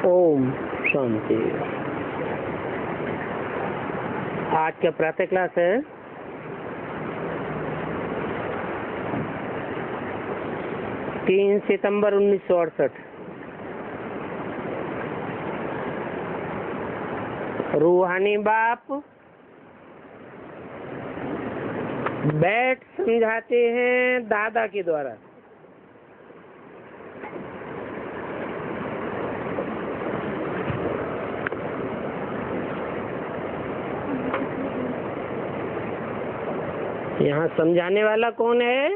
ओम शांति। आज का प्रातः क्लास है 3 सितंबर 1968। रूहानी बाप बैठ समझाते हैं दादा के द्वारा। यहाँ समझाने वाला कौन है?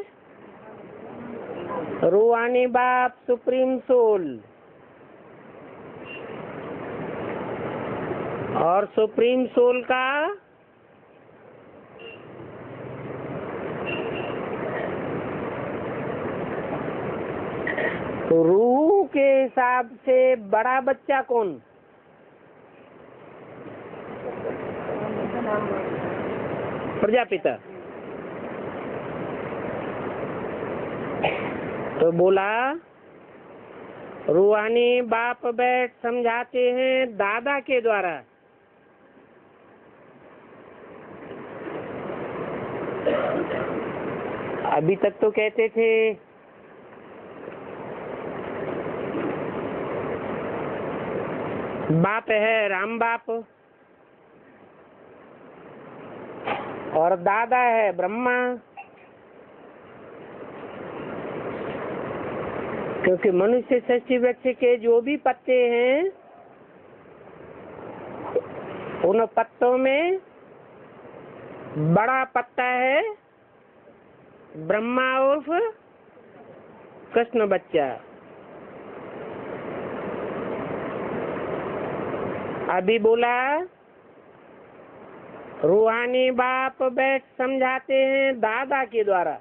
रूहानी बाप, सुप्रीम सोल। और सुप्रीम सोल का तो रूह के हिसाब से बड़ा बच्चा कौन? प्रजापिता। तो बोला रूहानी बाप बैठ समझाते हैं दादा के द्वारा। अभी तक तो कहते थे बाप है राम बाप और दादा है ब्रह्मा, क्योंकि मनुष्य सृष्टि वृक्ष के जो भी पत्ते हैं उन पत्तों में बड़ा पत्ता है ब्रह्मा उर्फ कृष्ण बच्चा। अभी बोला रूहानी बाप बैठ समझाते हैं दादा के द्वारा।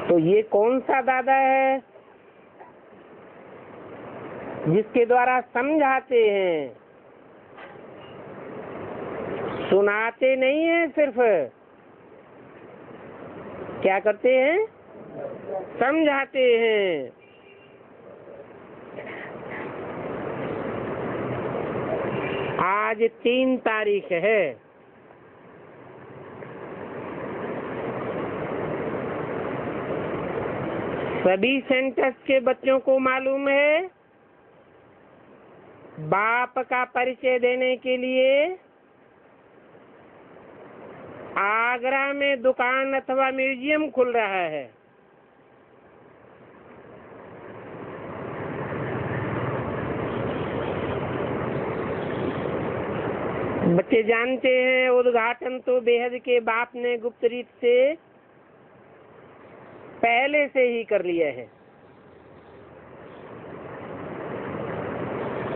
तो ये कौन सा दादा है जिसके द्वारा समझाते हैं? सुनाते नहीं है, सिर्फ क्या करते हैं? समझाते हैं। आज 3 तारीख है। सभी सेंटर्स के बच्चों को मालूम है बाप का परिचय देने के लिए आगरा में दुकान अथवा म्यूजियम खुल रहा है। बच्चे जानते हैं उद्घाटन तो बेहद के बाप ने गुप्त रीत से पहले से ही कर लिया है।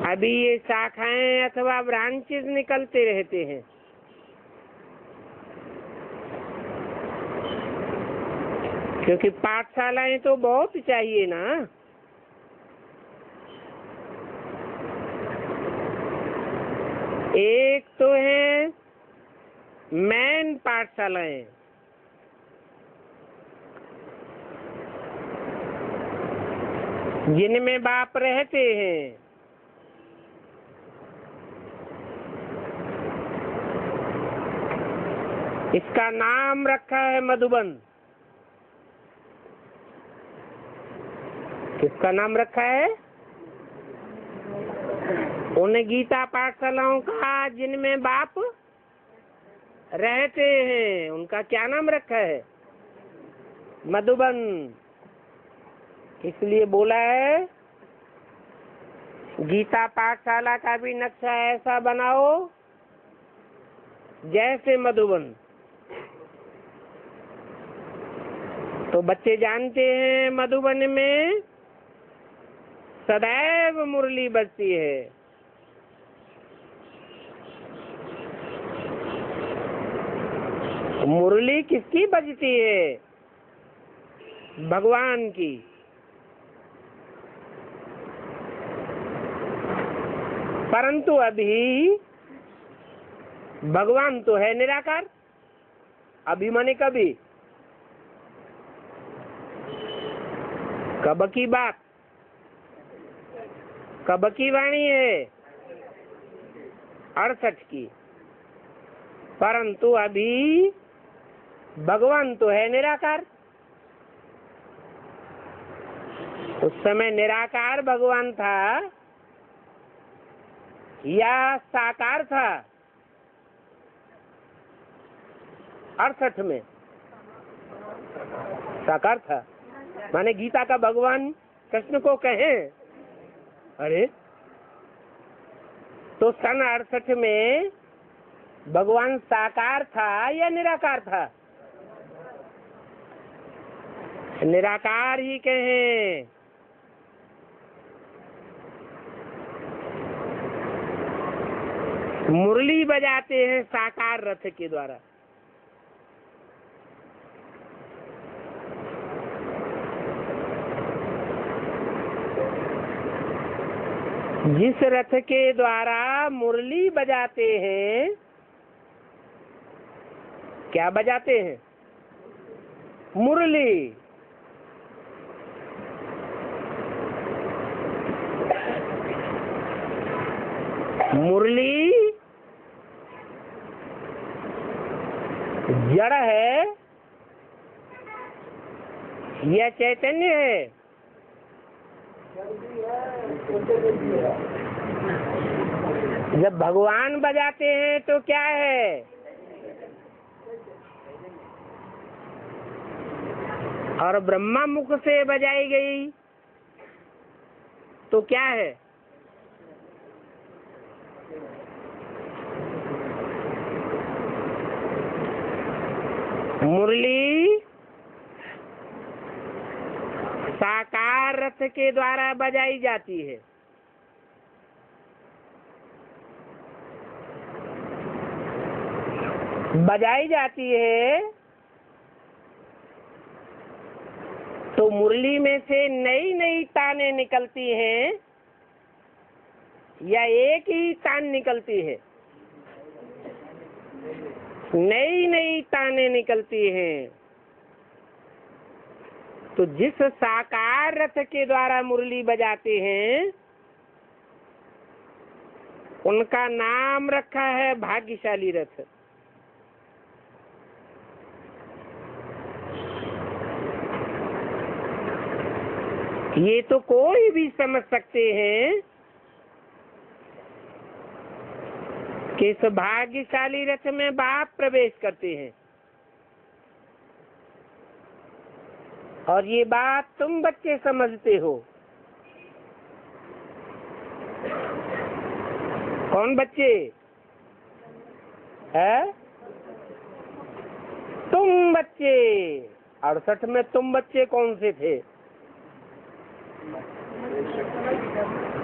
अभी ये शाखाएं अथवा ब्रांचेस निकलते रहते हैं। क्योंकि पाठशालाएं तो बहुत चाहिए ना। एक तो है मेन पाठशालाएं, जिनमें बाप रहते हैं। इसका नाम रखा है मधुबन। किसका नाम रखा है? उन गीता पाठशालाओं का जिनमें बाप रहते हैं, उनका क्या नाम रखा है? मधुबन। इसलिए बोला है गीता पाठशाला का भी नक्शा ऐसा बनाओ जैसे मधुबन। तो बच्चे जानते हैं मधुबन में सदैव मुरली बजती है। मुरली किसकी बजती है? भगवान की। परंतु अभी भगवान तो है निराकार। अभी माने कभी कब की बात? कब की वाणी है? 68 की। परंतु अभी भगवान तो है निराकार। उस समय निराकार भगवान था या साकार था? 68 में साकार था। माने गीता का भगवान कृष्ण को कहें, अरे तो सन 68 में भगवान साकार था या निराकार था? निराकार ही कहें। मुरली बजाते हैं साकार रथ के द्वारा। जिस रथ के द्वारा मुरली बजाते हैं, क्या बजाते हैं? मुरली। मुरली जड़ है या चैतन्य है? जब भगवान बजाते हैं तो क्या है? और ब्रह्मा मुख से बजाई गई तो क्या है? मुरली साकार रथ के द्वारा बजाई जाती है। बजाई जाती है तो मुरली में से नई नई ताने निकलती हैं या एक ही तान निकलती है? नई नई ताने निकलती हैं। तो जिस साकार रथ के द्वारा मुरली बजाते हैं उनका नाम रखा है भाग्यशाली रथ। ये तो कोई भी समझ सकते हैं कि इस भाग्यशाली रथ में बाप प्रवेश करते हैं। और ये बात तुम बच्चे समझते हो। कौन बच्चे है? तुम बच्चे। 68 में तुम बच्चे कौन से थे?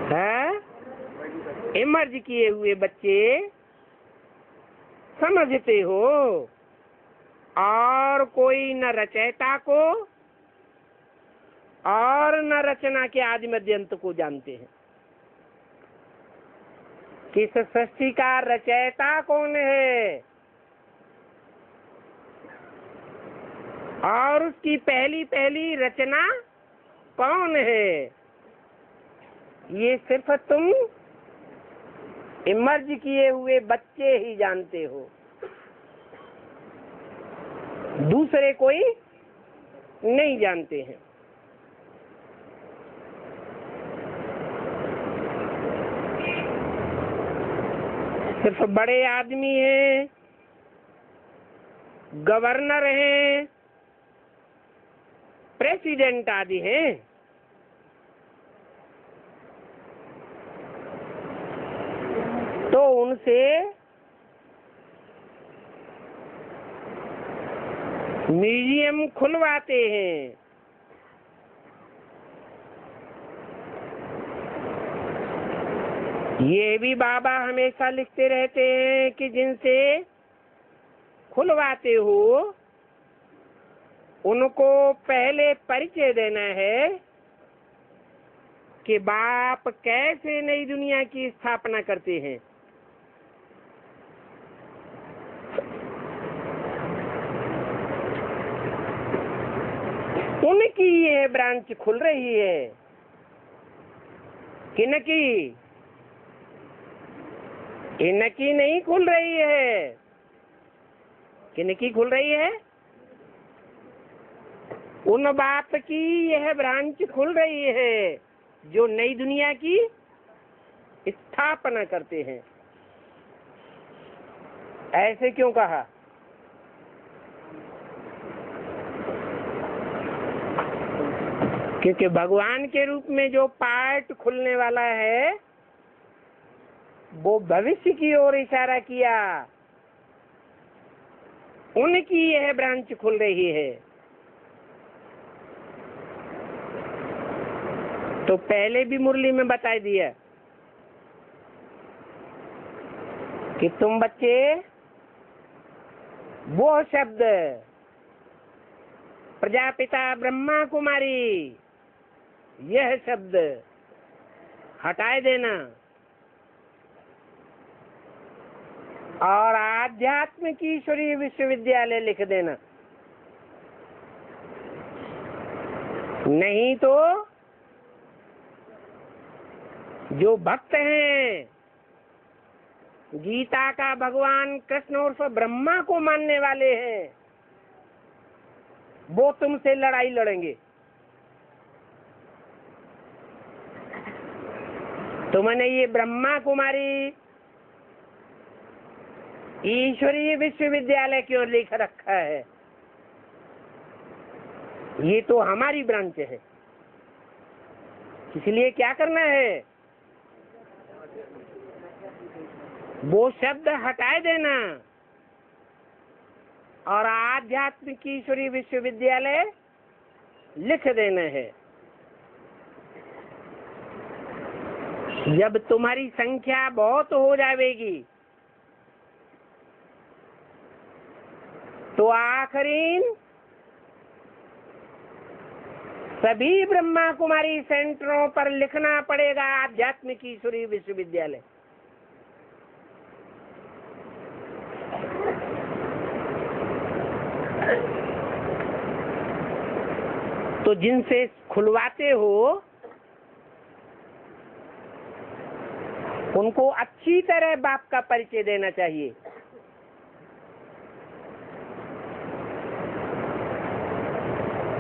हैं? इमर्ज किए हुए बच्चे समझते हो। और कोई न रचयिता को और न रचना के आदि मध्य अंत को जानते हैं। किस सृष्टि का रचयिता कौन है और उसकी पहली पहली रचना कौन है, ये सिर्फ तुम इमर्ज किए हुए बच्चे ही जानते हो। दूसरे कोई नहीं जानते हैं। सिर्फ बड़े आदमी हैं, गवर्नर हैं, प्रेसिडेंट आदि हैं। तो उनसे म्यूजियम खुलवाते हैं। ये भी बाबा हमेशा लिखते रहते हैं कि जिनसे खुलवाते हो उनको पहले परिचय देना है कि बाप कैसे नई दुनिया की स्थापना करते हैं। उनके उनकी यह ब्रांच खुल रही है। किनकी? इनकी नहीं खुल रही है। किनकी खुल रही है? उन बाप की यह ब्रांच खुल रही है जो नई दुनिया की स्थापना करते हैं। ऐसे क्यों कहा? क्योंकि भगवान के रूप में जो पार्ट खुलने वाला है वो भविष्य की ओर इशारा किया, उनकी यह ब्रांच खुल रही है। तो पहले भी मुरली में बता दिया कि तुम बच्चे वो शब्द प्रजापिता ब्रह्मा कुमारी, यह शब्द हटाए देना और आध्यात्म की ईश्वरीय विश्वविद्यालय लिख देना। नहीं तो जो भक्त हैं, गीता का भगवान कृष्ण उर्फ ब्रह्मा को मानने वाले हैं, वो तुमसे लड़ाई लड़ेंगे। तुमने ये ब्रह्मा कुमारी ईश्वरीय विश्वविद्यालय क्यों लिख रखा है? ये तो हमारी ब्रांच है। इसलिए क्या करना है? वो शब्द हटाए देना और आध्यात्म की ईश्वरीय विश्वविद्यालय लिख देना है। जब तुम्हारी संख्या बहुत हो जाएगी तो आखिरी सभी ब्रह्मा कुमारी सेंटरों पर लिखना पड़ेगा आध्यात्मिक ईश्वरीय विश्वविद्यालय। तो जिनसे खुलवाते हो उनको अच्छी तरह बाप का परिचय देना चाहिए।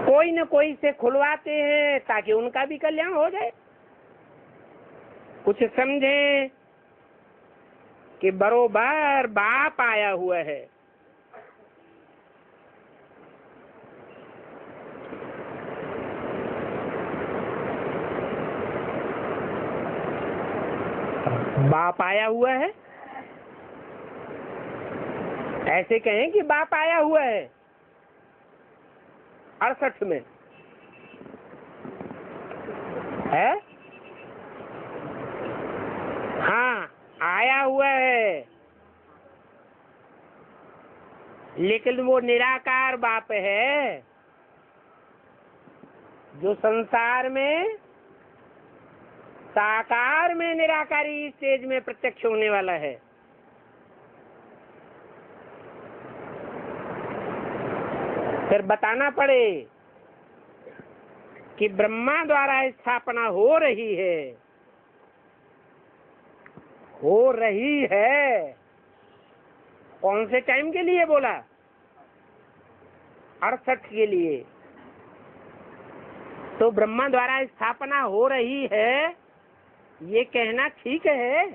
कोई न कोई से खुलवाते हैं ताकि उनका भी कल्याण हो जाए। कुछ समझे कि बरोबर बाप आया हुआ है। बाप आया हुआ है, ऐसे कहें कि बाप आया हुआ है 68 में है। हाँ, आया हुआ है, लेकिन वो निराकार बाप है जो संसार में साकार में निराकारी स्टेज में प्रत्यक्ष होने वाला है। फिर बताना पड़े कि ब्रह्मा द्वारा स्थापना हो रही है, हो रही है। कौन से टाइम के लिए बोला? 68 के लिए। तो ब्रह्मा द्वारा स्थापना हो रही है, ये कहना ठीक है,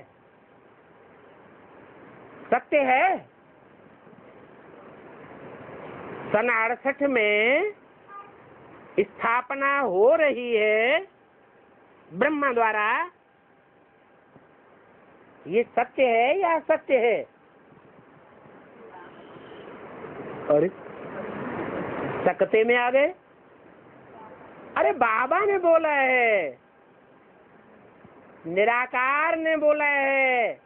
सत्य है। सन 68 में स्थापना हो रही है ब्रह्मा द्वारा, ये सत्य है या असत्य है? अरे सकते में आ गए। अरे बाबा ने बोला है, निराकार ने बोला है,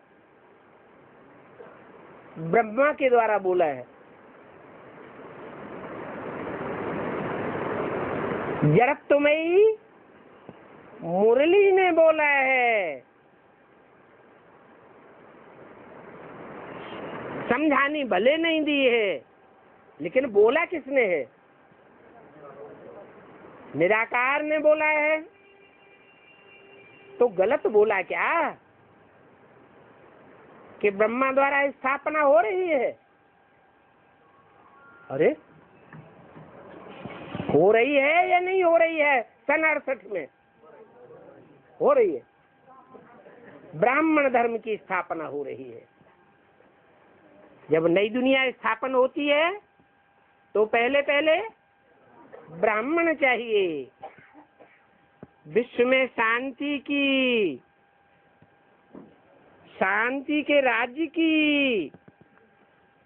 ब्रह्मा के द्वारा बोला है। जड़त्वमयी मुरली ने बोला है, समझानी भले नहीं दी है, लेकिन बोला किसने है? निराकार ने बोला है तो गलत बोला क्या कि ब्रह्मा द्वारा स्थापना हो रही है? अरे हो रही है या नहीं हो रही है? सन 68 में हो रही है। ब्राह्मण धर्म की स्थापना हो रही है। जब नई दुनिया स्थापन होती है तो पहले पहले ब्राह्मण चाहिए। विश्व में शांति की, शांति के राज्य की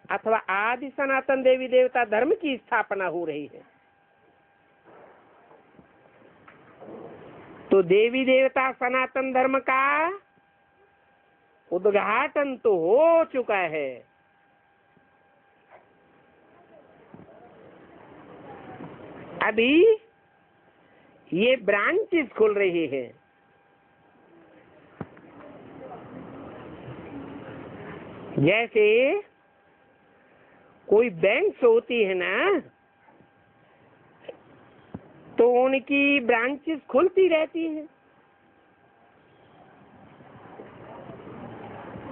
अथवा आदि सनातन देवी देवता धर्म की स्थापना हो रही है। तो देवी देवता सनातन धर्म का उद्घाटन तो हो चुका है। अभी ये ब्रांचेस खुल रही है। जैसे कोई बैंक होती है ना, तो उनकी ब्रांचेस खुलती रहती हैं।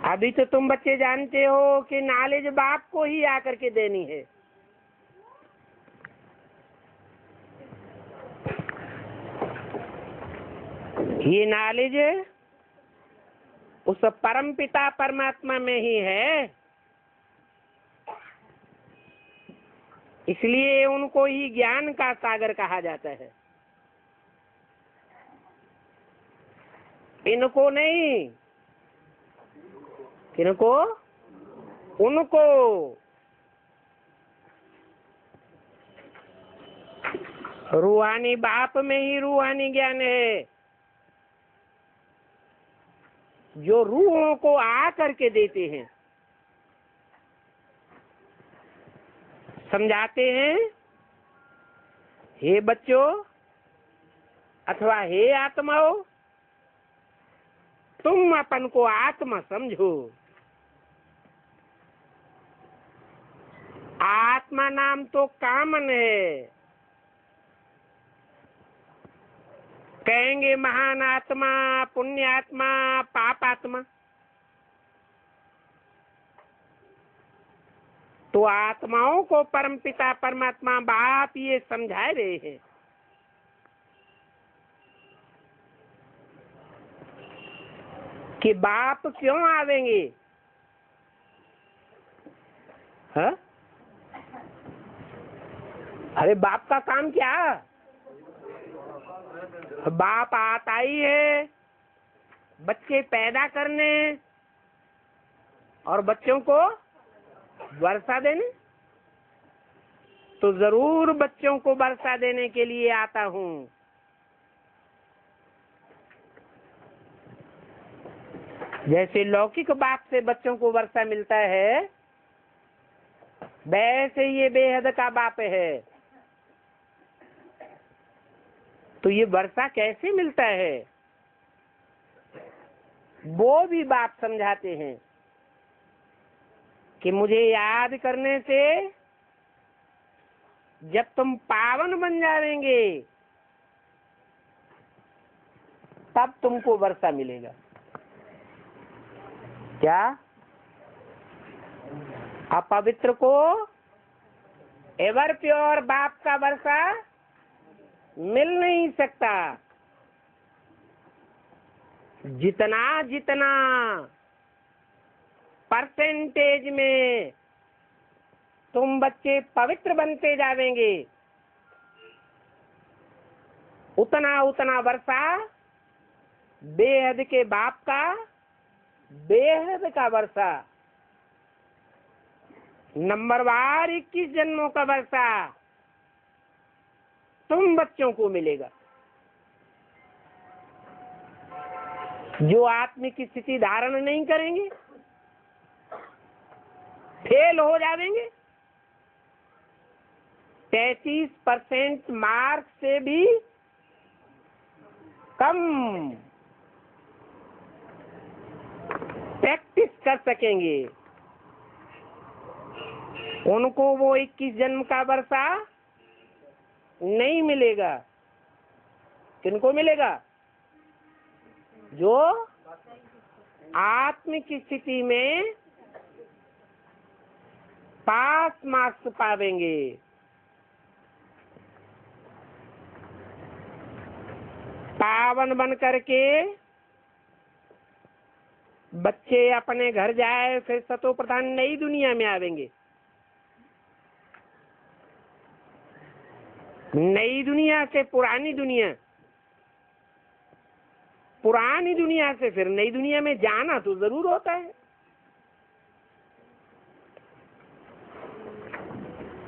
अभी तो तुम बच्चे जानते हो कि नॉलेज बाप को ही आकर के देनी है। ये नॉलेज उस परम पिता परमात्मा में ही है, इसलिए उनको ही ज्ञान का सागर कहा जाता है। इनको नहीं, किनको? उनको। रूहानी बाप में ही रूहानी ज्ञान है, जो रूहों को आ करके देते हैं, समझाते हैं। हे बच्चों अथवा हे आत्माओं, तुम अपन को आत्मा समझो। आत्मा नाम तो कामन है। कहेंगे महान आत्मा, पुण्यात्मा, पापात्मा। तो आत्माओं को परमपिता परमात्मा बाप ये समझा रहे हैं कि बाप क्यों आवेंगे। हाँ? अरे बाप का काम क्या? बाप आता ही है बच्चे पैदा करने और बच्चों को वर्षा देने। तो जरूर बच्चों को वर्षा देने के लिए आता हूँ। जैसे लौकिक बाप से बच्चों को वर्षा मिलता है, वैसे ये बेहद का बाप है। तो ये वर्षा कैसे मिलता है, वो भी बाप समझाते हैं कि मुझे याद करने से जब तुम पावन बन जाएंगे तब तुमको वर्षा मिलेगा। क्या? अपवित्र को एवर प्योर बाप का वर्षा मिल नहीं सकता। जितना जितना परसेंटेज में तुम बच्चे पवित्र बनते जाएंगे, उतना उतना वर्षा बेहद के बाप का, बेहद का वर्षा, नंबरवार 21 जन्मों का वर्षा तुम बच्चों को मिलेगा। जो आत्मिक स्थिति धारण नहीं करेंगे फेल हो जाएंगे। 33% मार्क से भी कम प्रैक्टिस कर सकेंगे, उनको वो 21 जन्म का वर्षा नहीं मिलेगा। किनको मिलेगा? जो आत्मिक स्थिति में पास मार्क्स पावेंगे। पावन बन करके बच्चे अपने घर जाए, फिर सतो प्रधान नई दुनिया में आवेंगे। नई दुनिया से पुरानी दुनिया, पुरानी दुनिया से फिर नई दुनिया में जाना तो जरूर होता है।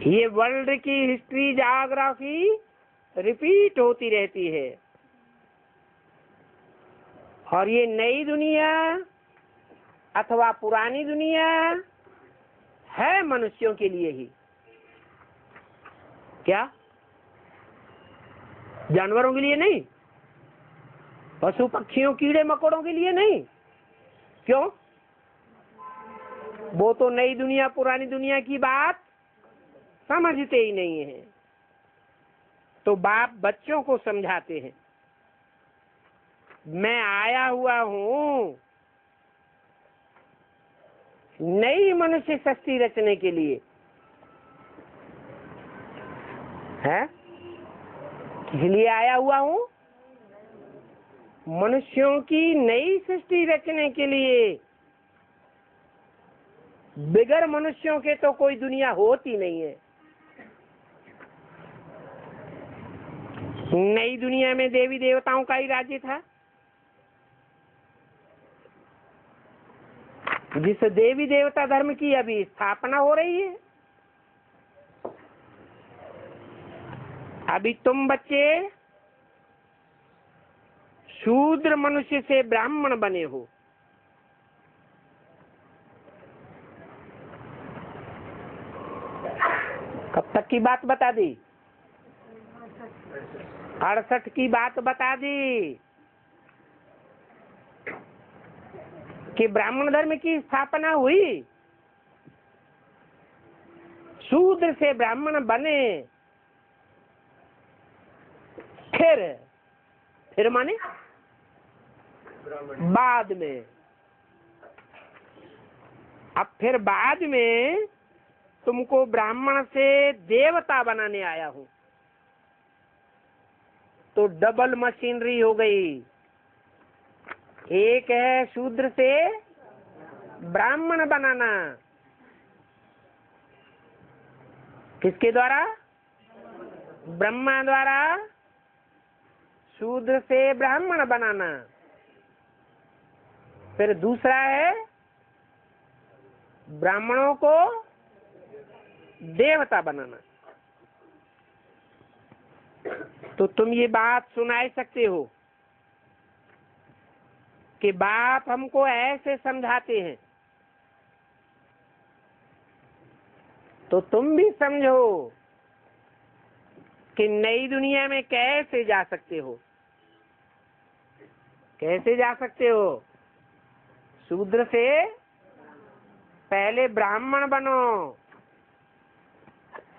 ये वर्ल्ड की हिस्ट्री, ज्योग्राफी रिपीट होती रहती है। और ये नई दुनिया अथवा पुरानी दुनिया है मनुष्यों के लिए ही। क्या? जानवरों के लिए नहीं, पशु पक्षियों कीड़े मकोड़ों के लिए नहीं। क्यों? वो तो नई दुनिया पुरानी दुनिया की बात समझते ही नहीं है। तो बाप बच्चों को समझाते हैं, मैं आया हुआ हूं नई मनुष्य सृष्टि रचने के लिए। है? इसलिए आया हुआ हूं मनुष्यों की नई सृष्टि रचने के लिए। बिगर मनुष्यों के तो कोई दुनिया होती नहीं है। नई दुनिया में देवी देवताओं का ही राज्य था। जिस देवी देवता धर्म की अभी स्थापना हो रही है। अभी तुम बच्चे शूद्र मनुष्य से ब्राह्मण बने हो। कब तक की बात बता दी? 68 की बात बता दी कि ब्राह्मण धर्म की स्थापना हुई, शूद्र से ब्राह्मण बने। फिर माने बाद में। अब फिर बाद में तुमको ब्राह्मण से देवता बनाने आया हूं। तो डबल मशीनरी हो गई। एक है शूद्र से ब्राह्मण बनाना। किसके द्वारा? ब्रह्मा द्वारा शूद्र से ब्राह्मण बनाना। फिर दूसरा है ब्राह्मणों को देवता बनाना। तो तुम ये बात सुना सकते हो कि बाप हमको ऐसे समझाते हैं, तो तुम भी समझो कि नई दुनिया में कैसे जा सकते हो। कैसे जा सकते हो? शूद्र से पहले ब्राह्मण बनो,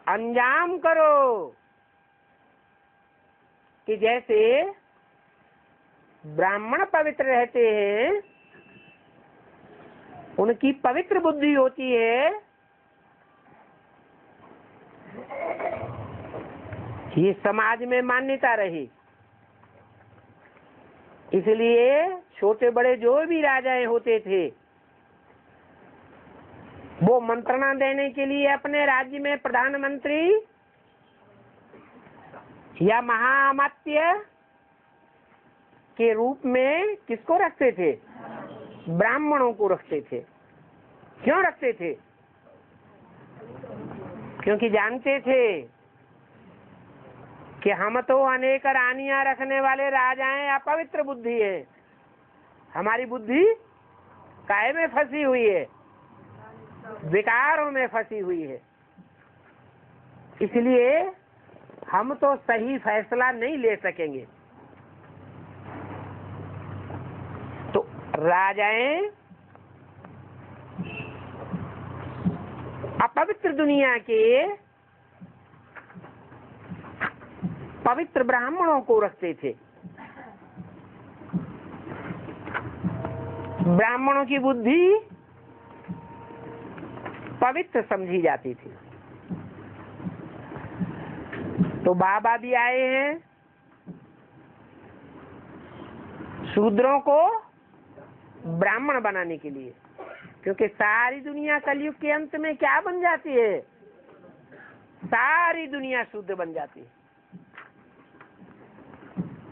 अंजाम करो कि जैसे ब्राह्मण पवित्र रहते हैं, उनकी पवित्र बुद्धि होती है। ये समाज में मान्यता रही। इसलिए छोटे बड़े जो भी राजाएं होते थे, वो मंत्रणा देने के लिए अपने राज्य में प्रधानमंत्री या महाअमात्य के रूप में किसको रखते थे? ब्राह्मणों को रखते थे। क्यों रखते थे? क्योंकि जानते थे कि हम तो अनेक रानियां रखने वाले राजाएं अपवित्र बुद्धि है। हमारी बुद्धि काहे में फंसी हुई है? विकारों में फंसी हुई है। इसलिए हम तो सही फैसला नहीं ले सकेंगे। तो राजाएं अपवित्र दुनिया के पवित्र ब्राह्मणों को रखते थे। ब्राह्मणों की बुद्धि पवित्र समझी जाती थी। तो बाबा भी आए हैं शूद्रों को ब्राह्मण बनाने के लिए, क्योंकि सारी दुनिया कलयुग के अंत में क्या बन जाती है? सारी दुनिया शूद्र बन जाती है।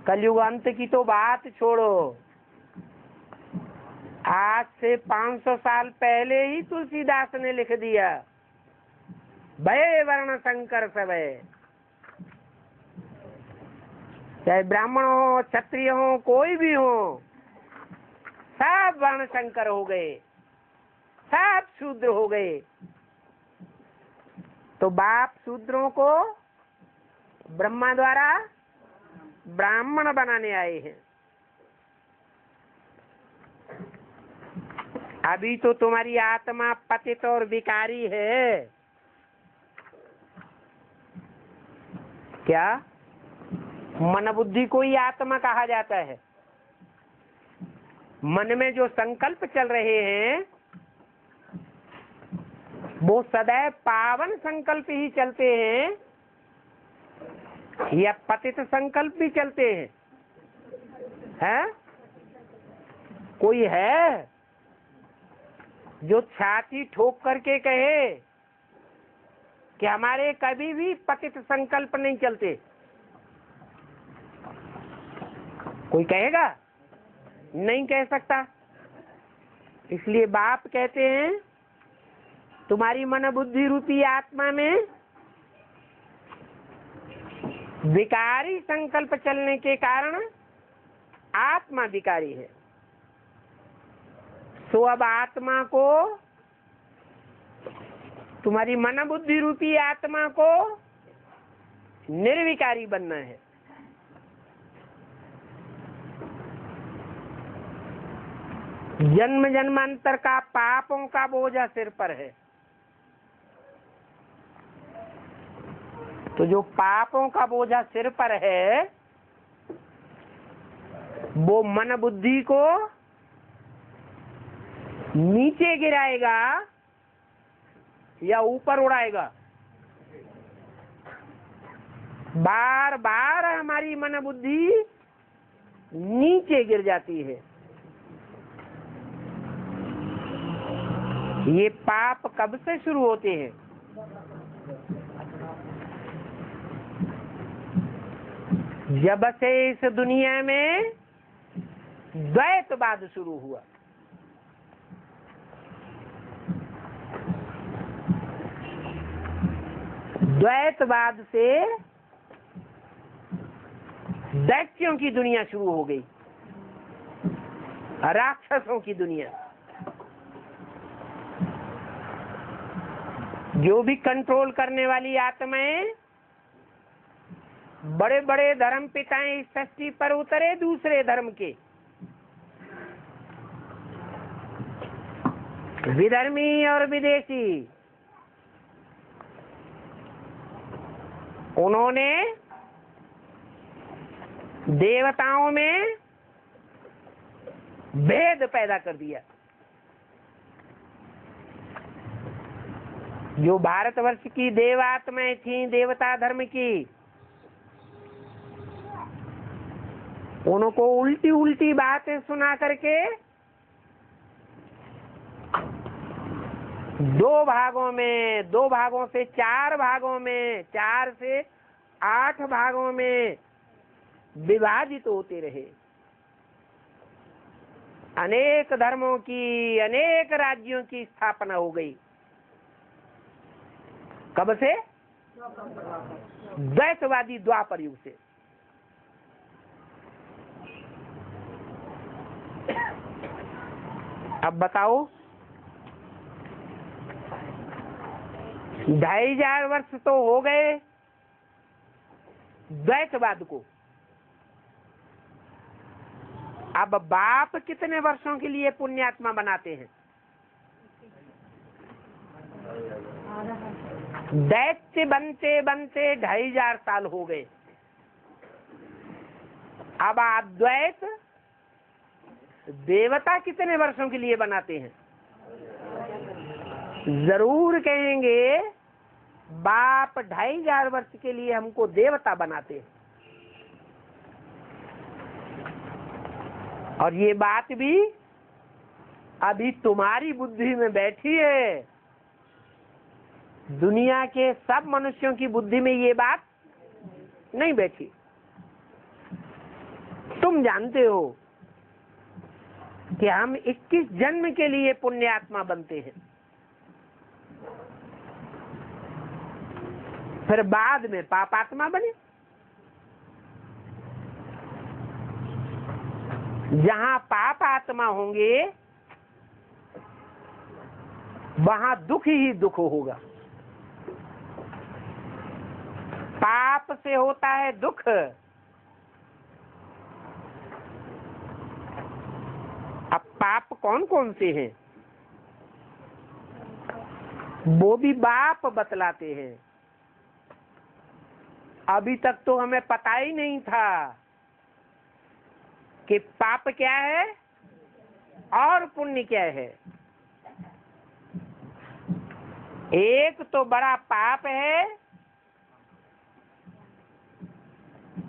कलयुग अंत की तो बात छोड़ो, आज से 500 साल पहले ही तुलसीदास ने लिख दिया, भय वर्ण संकर सब है। चाहे ब्राह्मण हो, क्षत्रिय हो, कोई भी हो, सब वर्ण संकर हो गए, सब शूद्र हो गए। तो बाप शूद्रों को ब्रह्मा द्वारा ब्राह्मण बनाने आए हैं। अभी तो तुम्हारी आत्मा पतित और विकारी है। क्या मन बुद्धि को ही आत्मा कहा जाता है? मन में जो संकल्प चल रहे हैं वो सदैव पावन संकल्प ही चलते हैं या पतित संकल्प भी चलते हैं? हैं? कोई है जो छाती ठोक करके कहे कि हमारे कभी भी पतित संकल्प नहीं चलते? कोई कहेगा? नहीं कह सकता। इसलिए बाप कहते हैं तुम्हारी मन बुद्धि रूपी आत्मा में विकारी संकल्प चलने के कारण आत्मा विकारी है। तो अब आत्मा को, तुम्हारी मन बुद्धि रूपी आत्मा को निर्विकारी बनना है। जन्म जन्मांतर का पापों का बोझा सिर पर है। तो जो पापों का बोझा सिर पर है वो मन बुद्धि को नीचे गिराएगा या ऊपर उड़ाएगा? बार बार हमारी मन बुद्धि नीचे गिर जाती है। ये पाप कब से शुरू होते हैं? जब से इस दुनिया में द्वैतवाद शुरू हुआ। द्वैतवाद से दैत्यों की दुनिया शुरू हो गई, राक्षसों की दुनिया। जो भी कंट्रोल करने वाली आत्माएं, बड़े बड़े धर्म पिताएं इस सृष्टि पर उतरे दूसरे धर्म के, विधर्मी और विदेशी। उन्होंने देवताओं में भेद पैदा कर दिया। जो भारतवर्ष की देवात्माएं थीं, देवता धर्म की, उनको उल्टी उल्टी बातें सुना करके दो भागों से 4 भागों में, 4 से 8 भागों में विभाजित होते रहे। अनेक धर्मों की, अनेक राज्यों की स्थापना हो गई। कब से? द्वैतवादी द्वापर युग से। अब बताओ, 2500 वर्ष तो हो गए द्वैतवाद को। अब बाप कितने वर्षों के लिए पुण्यात्मा बनाते हैं? दैत्य बनते बनते 2500 साल हो गए। अब अद्वैत देवता कितने वर्षों के लिए बनाते हैं? जरूर कहेंगे बाप 2500 वर्ष के लिए हमको देवता बनाते हैं। और ये बात भी अभी तुम्हारी बुद्धि में बैठी है, दुनिया के सब मनुष्यों की बुद्धि में ये बात नहीं बैठी। तुम जानते हो कि हम 21 जन्म के लिए पुण्यात्मा बनते हैं, फिर बाद में पापात्मा बने। जहां पाप आत्मा होंगे वहां दुख ही दुख होगा। पाप से होता है दुख, अब पाप कौन कौन से हैं वो भी बाप बतलाते हैं। अभी तक तो हमें पता ही नहीं था कि पाप क्या है और पुण्य क्या है। एक तो बड़ा पाप है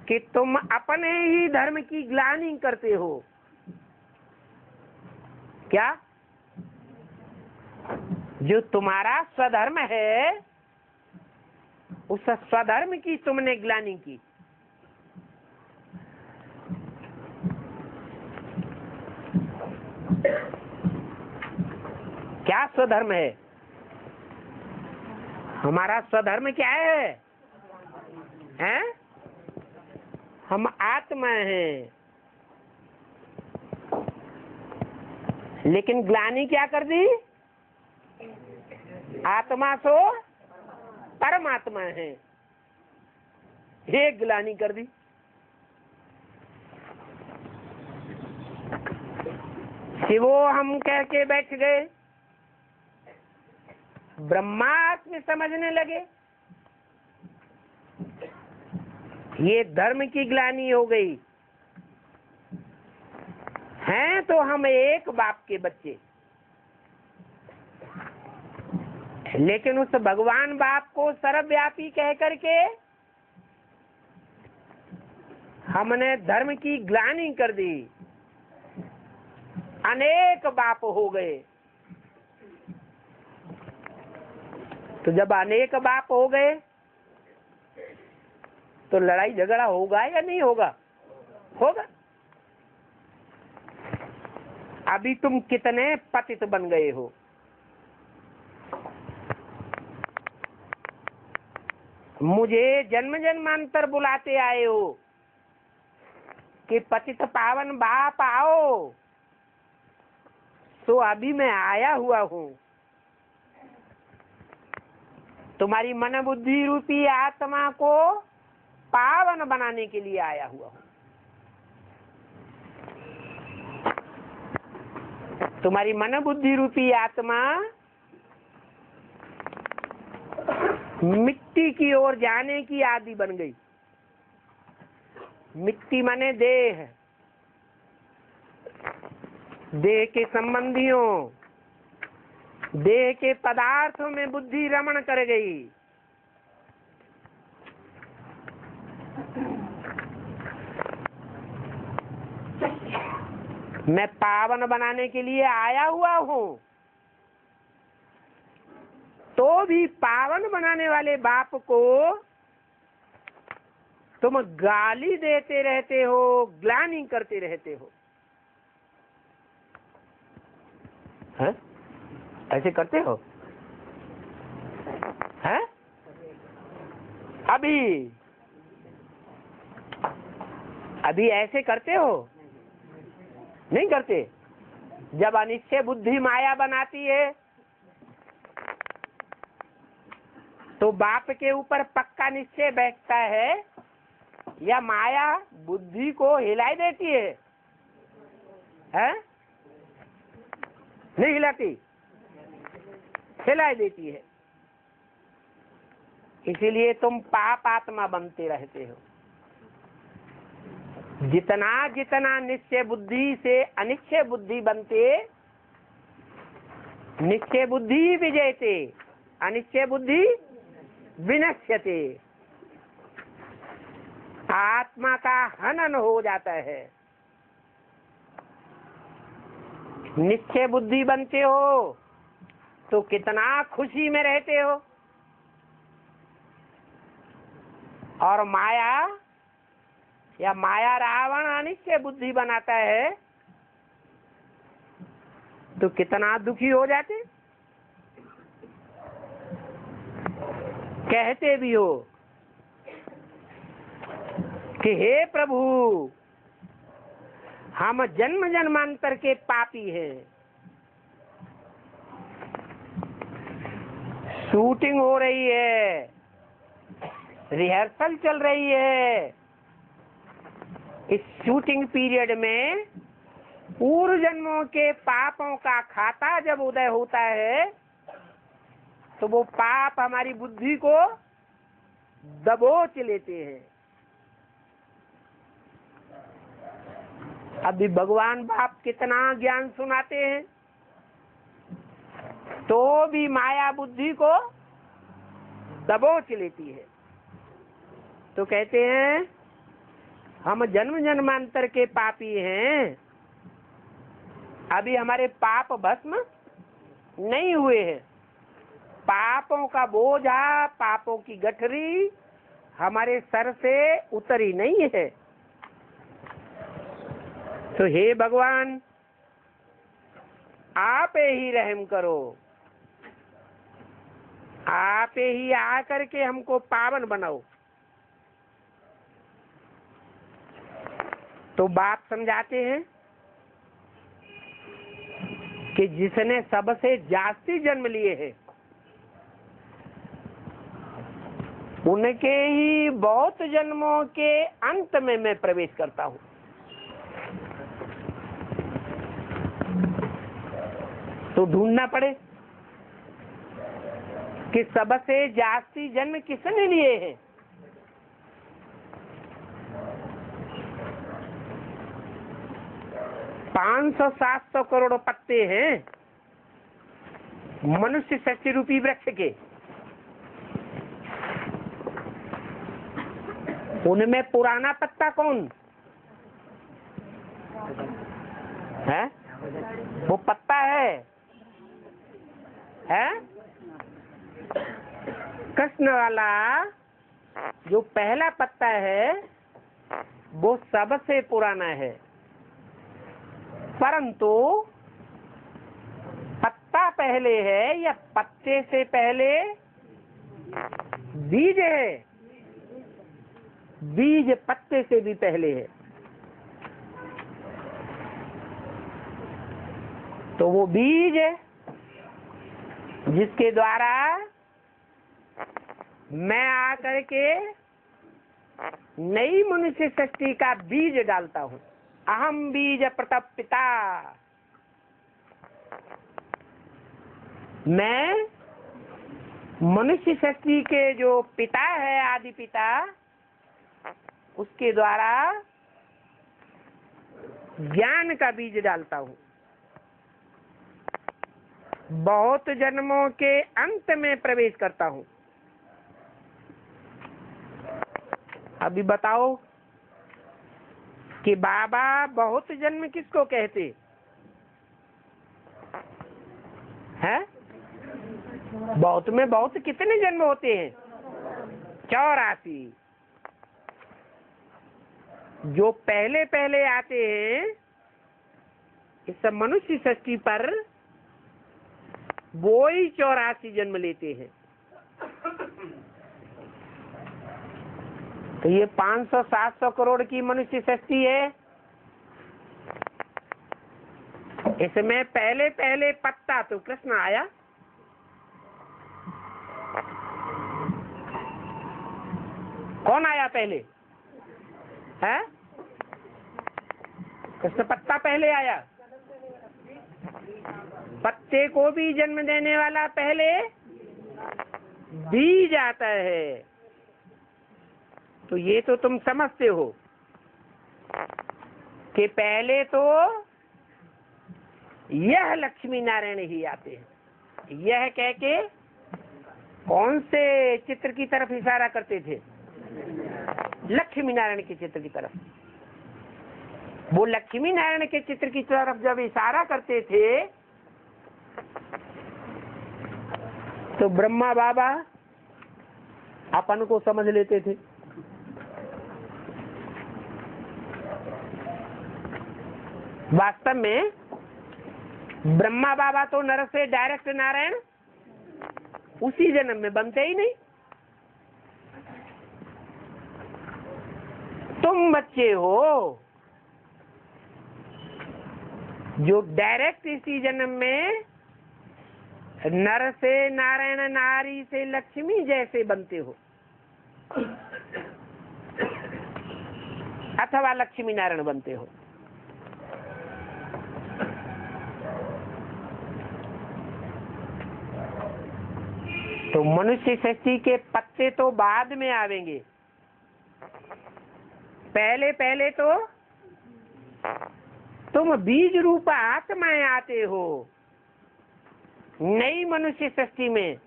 कि तुम अपने ही धर्म की ग्लानि करते हो। क्या? जो तुम्हारा स्वधर्म है उस स्वधर्म की तुमने ग्लानि की। क्या स्वधर्म है? हमारा स्वधर्म क्या है? हैं? हम आत्मा हैं, लेकिन ग्लानि क्या कर दी? आत्मा सो परमात्मा है, ये ग्लानि कर दी। शिवो हम कह के बैठ गए, ब्रह्मास्म समझने लगे, ये धर्म की ग्लानि हो गई। हैं तो हम एक बाप के बच्चे, लेकिन उस भगवान बाप को सर्वव्यापी कह करके हमने धर्म की ग्लानि कर दी। अनेक बाप हो गए। तो जब अनेक बाप हो गए तो लड़ाई झगड़ा होगा या नहीं होगा? होगा। अभी तुम कितने पतित बन गए हो। मुझे जन्म जन्मांतर बुलाते आए हो कि पतित पावन बाप आओ, तो अभी मैं आया हुआ हूँ। तुम्हारी मन बुद्धि रूपी आत्मा को पावन बनाने के लिए आया हुआ हूँ। तुम्हारी मन बुद्धि रूपी आत्मा मिट्टी की ओर जाने की आदि बन गई। मिट्टी माने देह, देह के संबंधियों, देह के पदार्थों में बुद्धि रमण कर गई। मैं पावन बनाने के लिए आया हुआ हूँ, तो भी पावन बनाने वाले बाप को तुम गाली देते रहते हो, ग्लानि करते रहते हो। हैं? ऐसे करते हो? हैं? अभी ऐसे करते हो? नहीं करते। जब अनिश्चय बुद्धि माया बनाती है तो बाप के ऊपर पक्का निश्चय बैठता है या माया बुद्धि को हिलाई देती है? हैं? नहीं हिलाती, हिलाई देती है। इसीलिए तुम पाप आत्मा बनते रहते हो। जितना जितना निश्चय बुद्धि से अनिश्चय बुद्धि बनते, निश्चय बुद्धि विजयते अनिश्चय बुद्धि विनश्यते, आत्मा का हनन हो जाता है। निश्चय बुद्धि बनते हो तो कितना खुशी में रहते हो, और माया या माया रावण अनिश्चय बुद्धि बनाता है तो कितना दुखी हो जाते। कहते भी हो कि हे प्रभु हम जन्म जन्मांतर के पापी हैं, शूटिंग हो रही है, रिहर्सल चल रही है, इस शूटिंग पीरियड में पूर्व जन्मों के पापों का खाता जब उदय होता है तो वो पाप हमारी बुद्धि को दबोच लेते हैं। अभी भगवान बाप कितना ज्ञान सुनाते हैं तो भी माया बुद्धि को दबोच लेती है। तो कहते हैं हम जन्म जन्मांतर के पापी हैं, अभी हमारे पाप भस्म नहीं हुए हैं, पापों का बोझा, पापों की गठरी हमारे सर से उतरी नहीं है। तो हे भगवान आप ही रहम करो, आप ही आकर के हमको पावन बनाओ। तो बाप समझाते हैं कि जिसने सबसे जास्ती जन्म लिए हैं उनके ही बहुत जन्मों के अंत में मैं प्रवेश करता हूँ। तो ढूंढना पड़े कि सबसे जास्ती जन्म किसने लिए हैं। पांच 500-700 करोड़ पत्ते हैं मनुष्य सृष्टि रूपी वृक्ष के, उनमें पुराना पत्ता कौन है? वो पत्ता है कृष्ण वाला जो पहला पत्ता है वो सबसे पुराना है, परंतु पत्ता पहले है या पत्ते से पहले बीज है? बीज पत्ते से भी पहले है। तो वो बीज जिसके द्वारा मैं आकर के नई मनुष्य सृष्टि का बीज डालता हूँ। अहम बीज प्रतप पिता, मैं मनुष्य सृष्टि के जो पिता है, आदि पिता, उसके द्वारा ज्ञान का बीज डालता हूँ। बहुत जन्मों के अंत में प्रवेश करता हूँ। अभी बताओ कि बाबा बहुत जन्म किसको कहते हैं? बहुत में बहुत कितने जन्म होते हैं? 84। जो पहले पहले आते हैं इस मनुष्य सृष्टि पर वो ही 84 जन्म लेते हैं। तो ये 500-700 करोड़ की मनुष्य सृष्टि है, इसमें पहले पहले पत्ता तो कृष्ण आया। कौन आया पहले है? कृष्ण पत्ता पहले आया। पत्ते को भी जन्म देने वाला पहले बीज आता है। तो ये तो तुम समझते हो कि पहले तो यह लक्ष्मी नारायण ही आते हैं। यह कह के कौन से चित्र की तरफ इशारा करते थे? लक्ष्मी नारायण के चित्र की तरफ। वो लक्ष्मी नारायण के चित्र की तरफ जब इशारा करते थे तो ब्रह्मा बाबा अपन को समझ लेते थे। वास्तव में ब्रह्मा बाबा तो नर से डायरेक्ट नारायण उसी जन्म में बनते ही नहीं। तुम बच्चे हो जो डायरेक्ट इसी जन्म में नर से नारायण, नारी से लक्ष्मी जैसे बनते हो, अथवा लक्ष्मी नारायण बनते हो। तो मनुष्य सृष्टि के पत्ते तो बाद में आवेंगे, पहले पहले तो तुम बीज रूप आत्माएं आते हो नई मनुष्य सृष्टि में,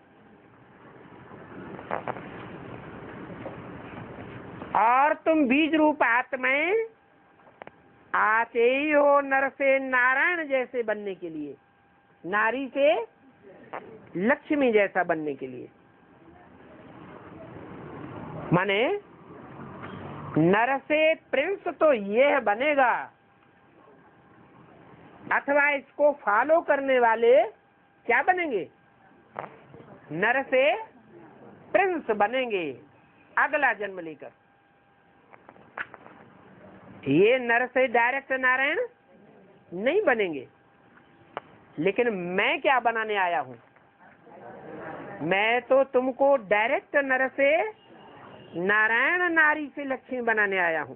और तुम बीज रूप आत्माएं आते ही हो नर से नारायण जैसे बनने के लिए, नारी से लक्ष्मी जैसा बनने के लिए। माने नर से प्रिंस तो यह बनेगा, अथवा इसको फॉलो करने वाले क्या बनेंगे? नर से प्रिंस बनेंगे अगला जन्म लेकर। ये नर से डायरेक्ट नारायण नहीं बनेंगे। लेकिन मैं क्या बनाने आया हूं? मैं तो तुमको डायरेक्ट नर से नारायण, नारी से लक्ष्मी बनाने आया हूं।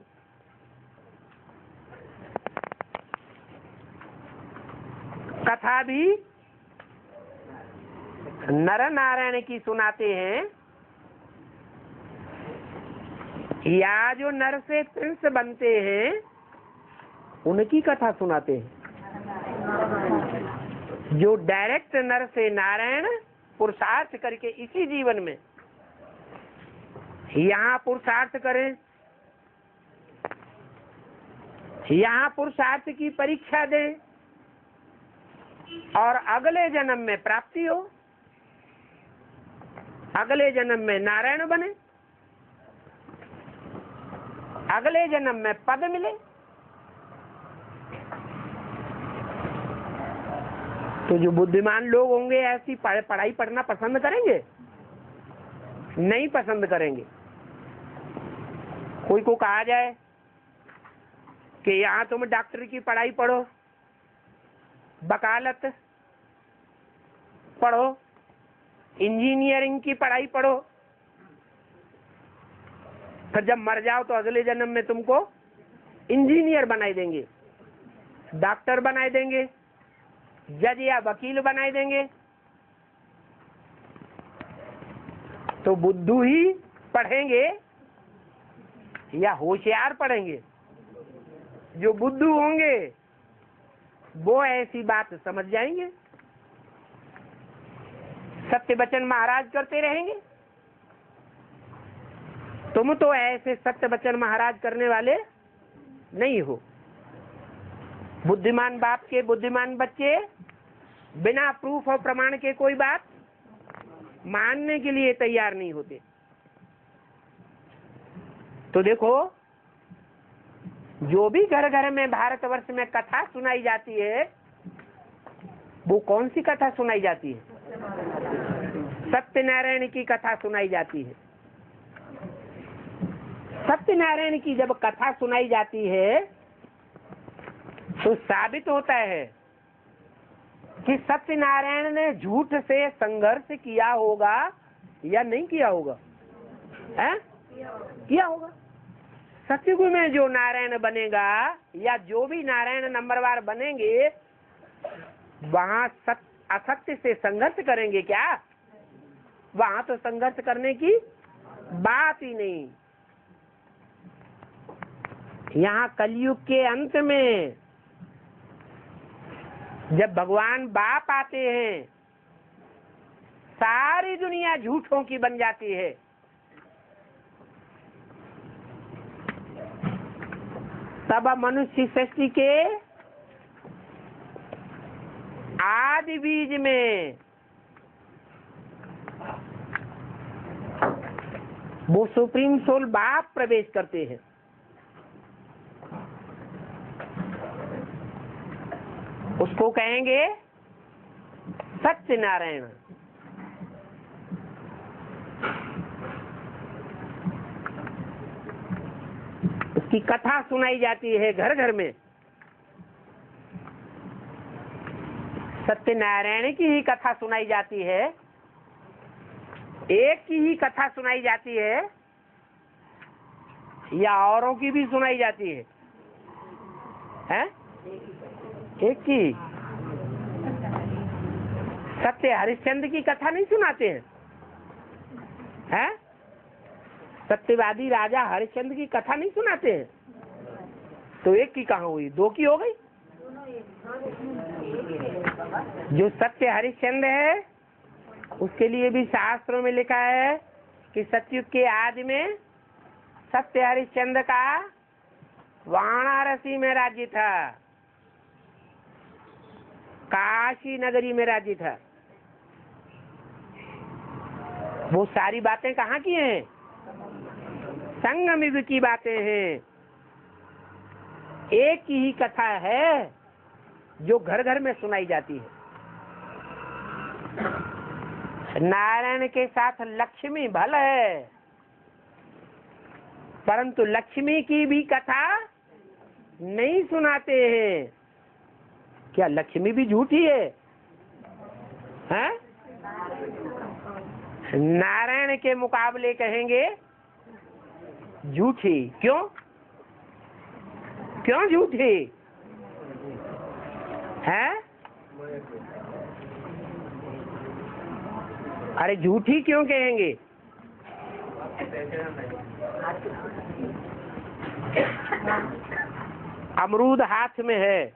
कथा भी नर नारायण की सुनाते हैं, या जो नर से प्रिंस बनते हैं उनकी कथा सुनाते हैं। जो डायरेक्ट नर से नारायण पुरुषार्थ करके इसी जीवन में यहाँ पुरुषार्थ करें, यहाँ पुरुषार्थ की परीक्षा दें और अगले जन्म में प्राप्ति हो, अगले जन्म में नारायण बने, अगले जन्म में पद मिले। तो जो बुद्धिमान लोग होंगे ऐसी पढ़ाई पढ़ना पसंद करेंगे? नहीं पसंद करेंगे। कोई को कहा जाए कि यहाँ तुम डॉक्टर की पढ़ाई पढ़ो, वकालत पढ़ो, इंजीनियरिंग की पढ़ाई पढ़ो, फिर जब मर जाओ तो अगले जन्म में तुमको इंजीनियर बनाई देंगे, डॉक्टर बनाई देंगे, जज या वकील बनाई देंगे। तो बुद्धू ही पढ़ेंगे या होशियार पढ़ेंगे? जो बुद्धू होंगे वो ऐसी बात समझ जाएंगे, सत्य वचन महाराज करते रहेंगे। तुम तो ऐसे सत्य वचन महाराज करने वाले नहीं हो। बुद्धिमान बाप के बुद्धिमान बच्चे बिना प्रूफ और प्रमाण के कोई बात मानने के लिए तैयार नहीं होते। तो देखो, जो भी घर घर में भारतवर्ष में कथा सुनाई जाती है वो कौन सी कथा सुनाई जाती है? सत्यनारायण की कथा सुनाई जाती है। सत्यनारायण की जब कथा सुनाई जाती है तो साबित होता है कि सत्यनारायण ने झूठ से संघर्ष किया होगा या नहीं किया होगा? है? किया होगा। सतयुग में जो नारायण बनेगा या जो भी नारायण नंबरवार बनेंगे वहां असत्य से संघर्ष करेंगे क्या? वहां तो संघर्ष करने की बात ही नहीं। यहाँ कलयुग के अंत में जब भगवान बाप आते हैं, सारी दुनिया झूठों की बन जाती है। तब मनुष्य सृष्टि के आदि बीज में वो सुप्रीम सोल बाप प्रवेश करते हैं। उसको कहेंगे सत्यनारायण। उसकी कथा सुनाई जाती है घर घर में। सत्यनारायण की ही कथा सुनाई जाती है, एक की ही कथा सुनाई जाती है या औरों की भी सुनाई जाती है? हैं? एक की। सत्य हरिश्चंद्र की कथा नहीं सुनाते हैं? हैं? सत्यवादी राजा हरिश्चंद्र की कथा नहीं सुनाते हैं? तो एक की कहाँ हुई, दो की हो गई? जो सत्य हरिश्चंद्र है उसके लिए भी शास्त्रों में लिखा है कि सतयुग के आदि में सत्य हरिश्चंद्र का वाराणसी में राज्य था, काशी नगरी में राज्य था। वो सारी बातें कहाँ की हैं? संगम युग की बातें हैं। एक की ही कथा है जो घर घर में सुनाई जाती है। नारायण के साथ लक्ष्मी भल है, परंतु लक्ष्मी की भी कथा नहीं सुनाते हैं। क्या लक्ष्मी भी झूठी है? हैं? नारायण के मुकाबले कहेंगे झूठी। क्यों? क्यों झूठी है? अरे झूठी क्यों कहेंगे? अमरूद हाथ में है,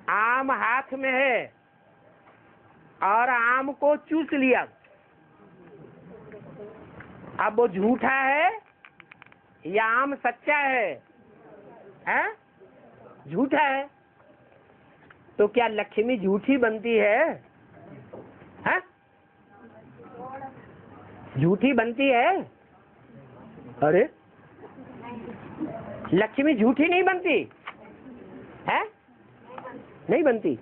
आम हाथ में है और आम को चूस लिया। अब वो झूठा है या आम सच्चा है? हैं? झूठा है। तो क्या लक्ष्मी झूठी बनती है? हैं? झूठी बनती है? अरे लक्ष्मी झूठी नहीं बनती है? नहीं बनती।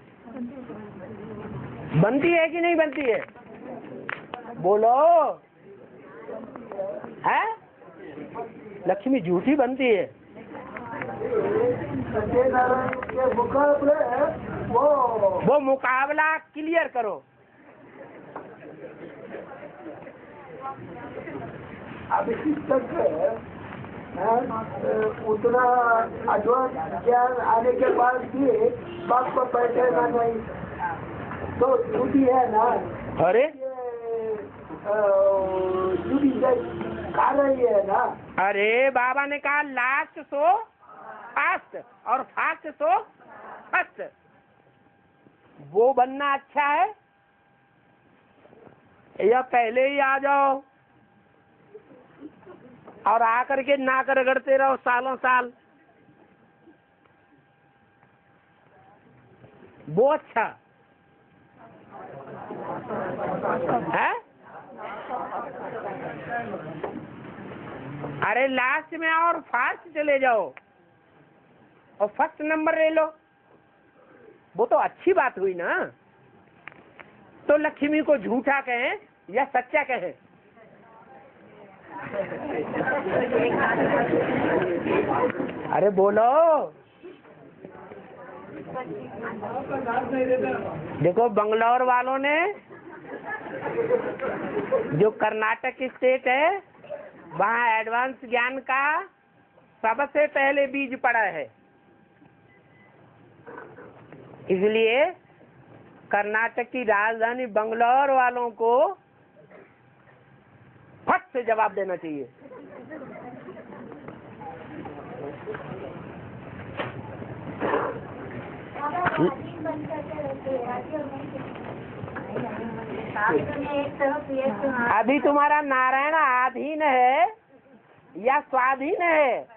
बनती है कि नहीं बनती है? बोलो। है? लक्ष्मी झूठी बनती है। के मुकाबले वो मुकाबला क्लियर करो। अभी तक उतना एडवांस ज्ञान आने के बाद भी बात को पहचाना नहीं तो झूठी है ना। अरे झूठी खा रही है ना। अरे बाबा ने कहा लास्ट सो फास्ट और फास्ट सो फस्ट। वो बनना अच्छा है या पहले ही आ जाओ और आकर के नाक रगड़ते रहो सालों साल? वो अच्छा है? अरे लास्ट में और फास्ट चले जाओ और फर्स्ट नंबर ले लो, वो तो अच्छी बात हुई ना। तो लक्ष्मी को झूठा कहें या सच्चा कहें? अरे बोलो। देखो बंगलौर वालों ने, जो कर्नाटक स्टेट है, वहाँ एडवांस ज्ञान का सबसे पहले बीज पड़ा है। इसलिए कर्नाटक की राजधानी बंगलौर वालों को फट से जवाब देना चाहिए। अभी तुम्हारा नारायण आधीन है या स्वाधीन है?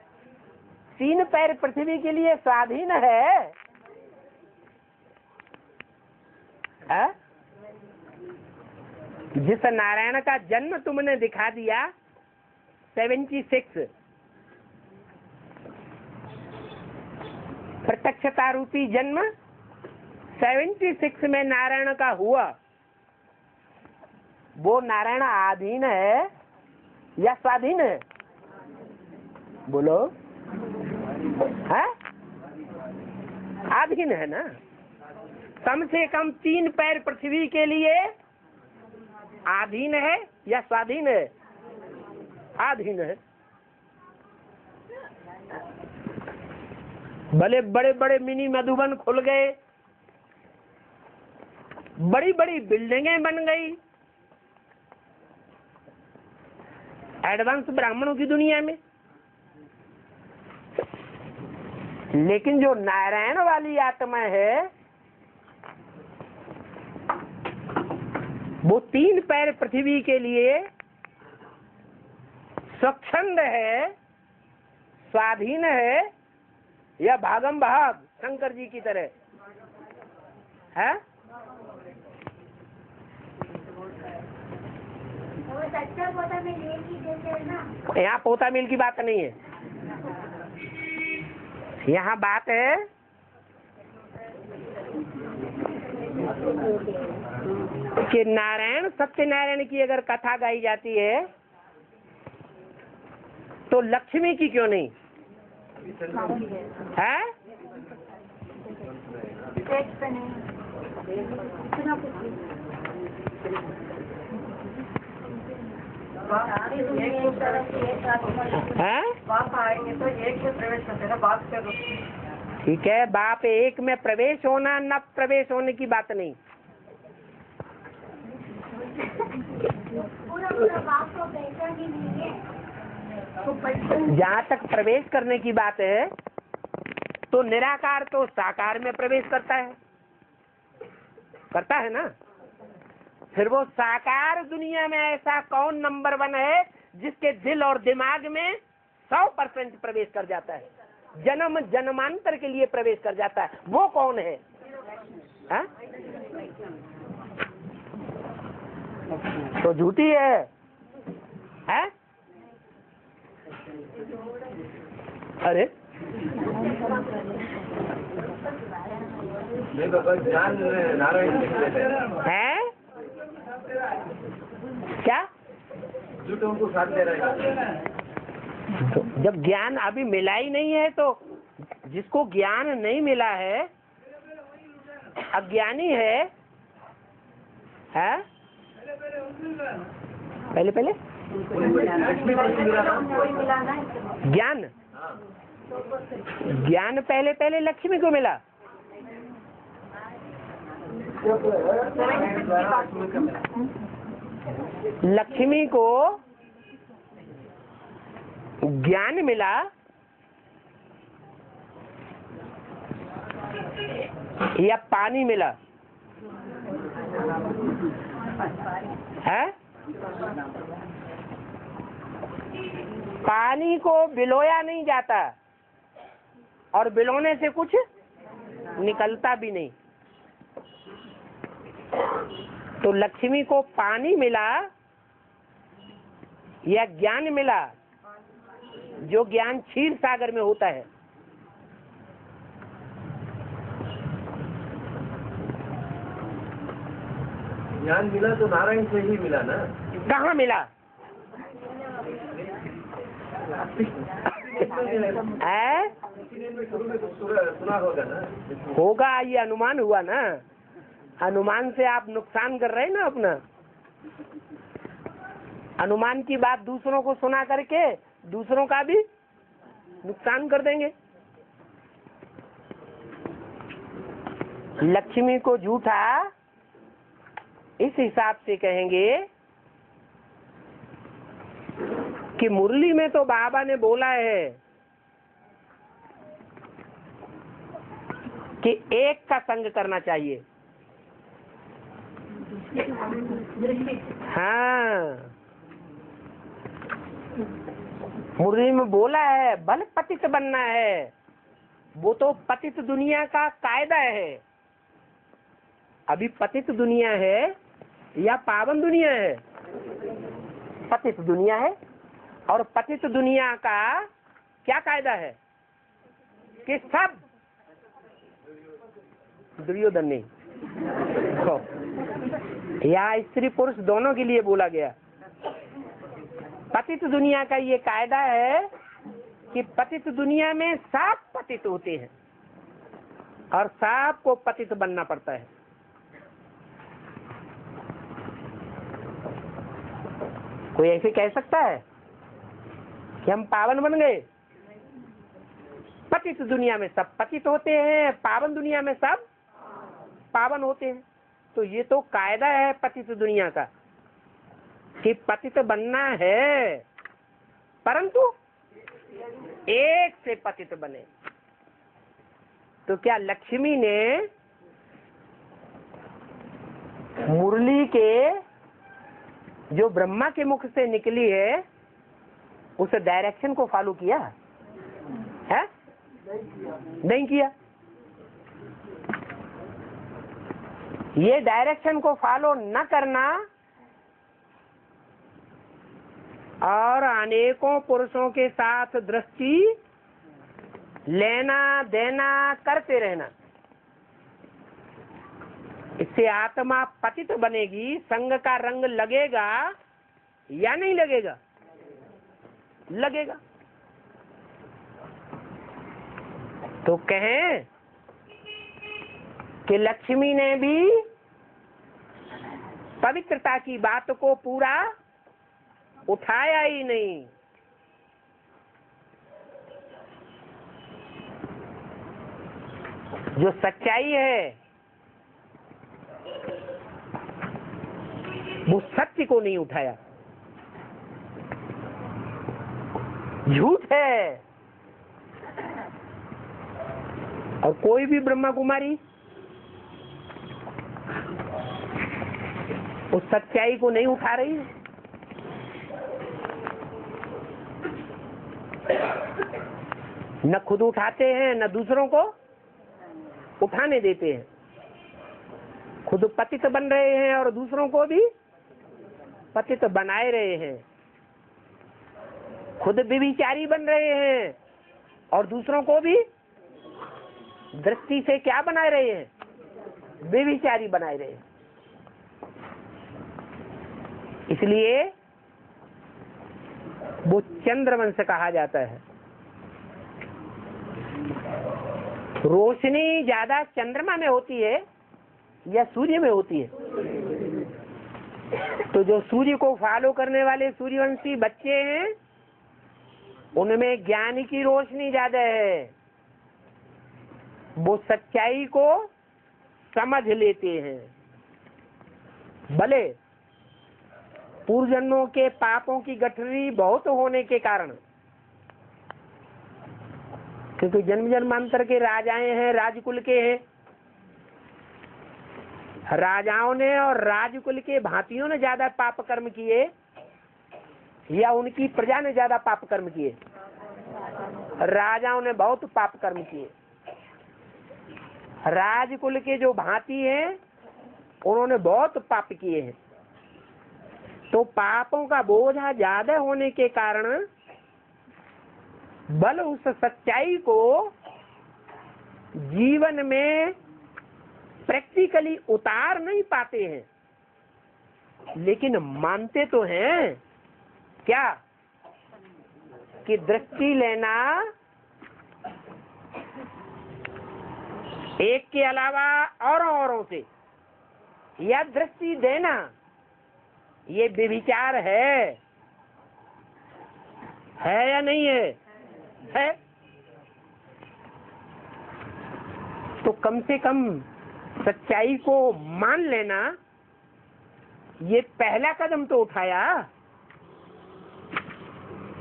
3 पैर पृथ्वी के लिए स्वाधीन है, है? जिस नारायण का जन्म तुमने दिखा दिया 76, प्रत्यक्षता रूपी जन्म 76 में नारायण का हुआ, वो नारायण आधीन है या स्वाधीन है? बोलो, है? आधीन है ना। कम से कम 3 पैर पृथ्वी के लिए आधीन है या स्वाधीन है? आधीन है। भले बड़े बड़े मिनी मधुबन खुल गए, बड़ी बड़ी बिल्डिंगें बन गई एडवांस ब्राह्मणों की दुनिया में, लेकिन जो नारायण वाली आत्मा है वो 3 पैर पृथ्वी के लिए स्वच्छंद है, स्वाधीन है या भागम भाग शंकर जी की तरह है? यहाँ पोता मिल की बात नहीं है, यहाँ बात है कि नारायण सत्यनारायण की अगर कथा गाई जाती है तो लक्ष्मी की क्यों नहीं है? बाप आएंगे तो एक में प्रवेश करते ना, बाप से ठीक है, बाप एक में प्रवेश होना न प्रवेश होने की बात नहीं, जहाँ तक प्रवेश करने की बात है तो निराकार तो साकार में प्रवेश करता है ना। फिर वो साकार दुनिया में ऐसा कौन नंबर 1 है जिसके दिल और दिमाग में 100% प्रवेश कर जाता है, जन्म जन्मांतर के लिए प्रवेश कर जाता है? वो कौन है? हा? तो झूठी है, है? अरे ये तो बस ज्ञान नारायण है क्या? जो तुमको साथ दे रहा है। जब ज्ञान अभी मिला ही नहीं है तो जिसको ज्ञान नहीं मिला है अज्ञानी है? पहले ज्ञान पहले लक्ष्मी को मिला। लक्ष्मी को ज्ञान मिला या पानी मिला है? पानी को बिलोया नहीं जाता और बिलोने से कुछ निकलता भी नहीं। तो लक्ष्मी को पानी मिला या ज्ञान मिला? जो ज्ञान क्षीर सागर में होता है। ज्ञान मिला तो नारायण से ही मिला ना। कहाँ मिला? सुना होगा ना। होगा, ये अनुमान हुआ ना। अनुमान से आप नुकसान कर रहे हैं ना अपना। अनुमान की बात दूसरों को सुना करके दूसरों का भी नुकसान कर देंगे। लक्ष्मी को झूठा इस हिसाब से कहेंगे कि मुरली में तो बाबा ने बोला है कि एक का संग करना चाहिए। हाँ, मुरली में बोला है बल पतित बनना है, वो तो पतित दुनिया का कायदा है। अभी पतित दुनिया है या पावन दुनिया है? पतित दुनिया है। और पतित दुनिया का क्या कायदा है कि सब दुर्योधन नहीं, या स्त्री पुरुष दोनों के लिए बोला गया। पतित दुनिया का ये कायदा है कि पतित दुनिया में सब पतित होते हैं और सबको पतित बनना पड़ता है। कोई ऐसे कह सकता है कि हम पावन बन गए? पतित दुनिया में सब पतित होते हैं, पावन दुनिया में सब पावन होते हैं। तो ये तो कायदा है पतित दुनिया का कि पतित बनना है, परंतु एक से पतित बने। तो क्या लक्ष्मी ने मुरली के जो ब्रह्मा के मुख से निकली है उस डायरेक्शन को फॉलो किया है? नहीं किया। ये डायरेक्शन को फॉलो न करना और अनेकों पुरुषों के साथ दृष्टि लेना देना करते रहना, इससे आत्मा पतित बनेगी। संग का रंग लगेगा या नहीं लगेगा? लगेगा। तो कहें कि लक्ष्मी ने भी पवित्रता की बात को पूरा उठाया ही नहीं। जो सच्चाई है वो सत्य को नहीं उठाया, झूठ है। और कोई भी ब्रह्मा कुमारी उस सच्चाई को नहीं उठा रही है। न खुद उठाते हैं न दूसरों को उठाने देते हैं। खुद पतित बन रहे हैं और दूसरों को भी पतित बनाए रहे हैं। खुद व्यभिचारी बन रहे हैं और दूसरों को भी दृष्टि से क्या बनाए रहे हैं? व्यभिचारी बनाए रहे हैं। इसलिए वो चंद्रवंश कहा जाता है। रोशनी ज्यादा चंद्रमा में होती है या सूर्य में होती है? तो जो सूर्य को फॉलो करने वाले सूर्यवंशी बच्चे हैं उनमें ज्ञान की रोशनी ज्यादा है। वो सच्चाई को समझ लेते हैं। भले पूर्व जन्मों के पापों की गठरी बहुत होने के कारण, क्योंकि जन्म जन्मांतर के राजाएं हैं, राजकुल के हैं, राजाओं ने और राजकुल के भांतियों ने ज्यादा पाप कर्म किए या उनकी प्रजा ने ज्यादा पाप कर्म किए? राजाओं ने बहुत पाप कर्म किए। राजकुल के जो भांति हैं उन्होंने बहुत पाप किए हैं। तो पापों का बोझा ज्यादा होने के कारण बल उस सच्चाई को जीवन में प्रैक्टिकली उतार नहीं पाते हैं, लेकिन मानते तो हैं क्या कि दृष्टि लेना एक के अलावा औरों से या दृष्टि देना ये व्यभिचार है या नहीं है? है। तो कम से कम सच्चाई को मान लेना, ये पहला कदम तो उठाया।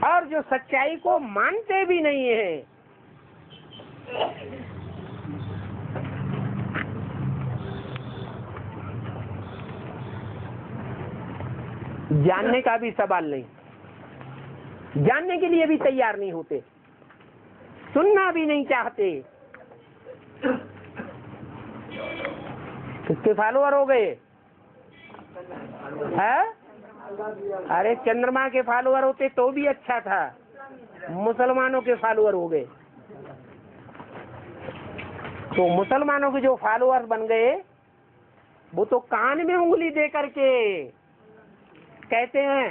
और जो सच्चाई को मानते भी नहीं है जानने का भी सवाल नहीं, जानने के लिए भी तैयार नहीं होते, सुनना भी नहीं चाहते। किसके फॉलोअर हो गए है? अरे चंद्रमा के फॉलोअर होते तो भी अच्छा था, मुसलमानों के फॉलोअर हो गए। तो मुसलमानों के जो फॉलोअर बन गए वो तो कान में उंगली दे करके कहते हैं